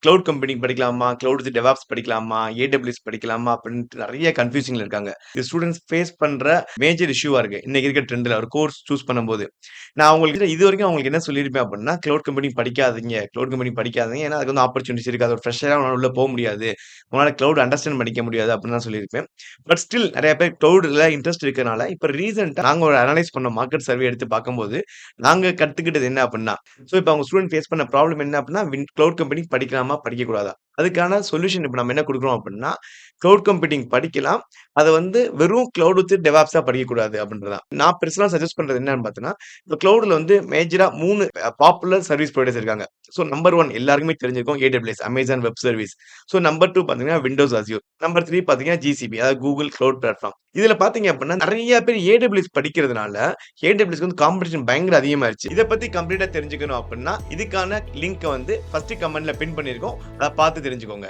Cloud computing படிக்கலாமா? Cloud with DevOps படிக்கலாமா? AWS படிக்கலாமா? அப்படின்ட்டு நெறைய கன்ஃப்யூசிங்ல இருக்காங்க. இது ஸ்டூடண்ட்ஸ் ஃபேஸ் பண்ற மேஜர் இஷ்யூவா இருக்கு. இன்னைக்கு இருக்க ட்ரெண்ட்ல ஒரு கோர்ஸ் சூஸ் பண்ணும்போது. நான் அவங்ககிட்ட இதுவரைக்கும் அவங்களுக்கு என்ன சொல்லியிருப்பேன் அப்படின்னா, கிளவுட் கம்ப்யூட்டிங் படிக்காதீங்க. கிளவுட் கம்ப்யூட்டிங் படிக்காதீங்க. ஏன்னா அதுக்கு வந்து ஆப்பர்ச்சுனிட்டிஸ் இருக்கு. அது ஒரு ஃப்ரெஷரா உங்களால உள்ள போ முடியாது. உங்களால கிளவுட் அண்டர்ஸ்டாண்ட் பண்ணிக்க முடியாது அப்படின்னு தான் சொல்லியிருப்பேன். பட் ஸ்டில் நெறைய பேர் கிளவுட்ல இன்ட்ரெஸ்ட் இருக்கனால, இப்ப ரீசென்ட்டா நாங்க ஒரு அனலைஸ் பண்ணோம். மார்க்கெட் சர்வே எடுத்து பார்க்கும்போது, நாங்க கத்துக்கிட்டது என்ன அப்படின்னா, இப்ப அவங்க ஸ்டூடண்ட் ஃபேஸ் பண்ண ப்ராப்ளம் என்ன அப்படின்னா, கிளவுட் கம்ப்யூட்டிங் படிக்கலாமா? படிக்கக்கூடாதா? அதுக்கான சொல்யூஷன் இப்ப நம்ம என்ன குடுக்குறோம் அப்படின்னா, கிளவுட் கம்ப்யூட்டிங் படிக்கலாம். அத வந்து வெறும் கிளவுட் வித் டெவாப்ஸா படிக்கக்கூடாது அப்படின்றது தான். நான் பெர்சனலா சஜெஸ்ட் பண்றது என்னன்னு பார்த்தீங்கன்னா, இப்ப கிளவுட்ல வந்து மேஜரா 3 பாப்புலர் சர்வீஸ் புரொவைடர்ஸ் இருக்காங்க. நம்பர் 1 எல்லாருக்குமே தெரிஞ்சிருக்கும் AWS Amazon web service. Number 2 பார்த்தீங்கன்னா விண்டோஸ் அஸ்யூர். நம்பர் 3 பார்த்தீங்கன்னா GCP அதாவது கூகுள் கிளவுட் பிளாட்ஃபார்ம். இதுல பார்த்தீங்க அப்படின்னா நெறைய பேர் AWS படிக்கிறதுனால, AWSக்கு வந்து காம்படிஷன் பயங்கர அதிகமாயிருச்சு. இத பத்தி கம்ப்ளீட்டா தெரிஞ்சுக்கணும் அப்படின்னா, இதுக்கான லிங்க்க வந்து ஃபர்ஸ்ட் கமெண்ட்ல பின் பண்ணியிருக்கோம். அத பார்த்து தெரிஞ்சுக்கோங்க.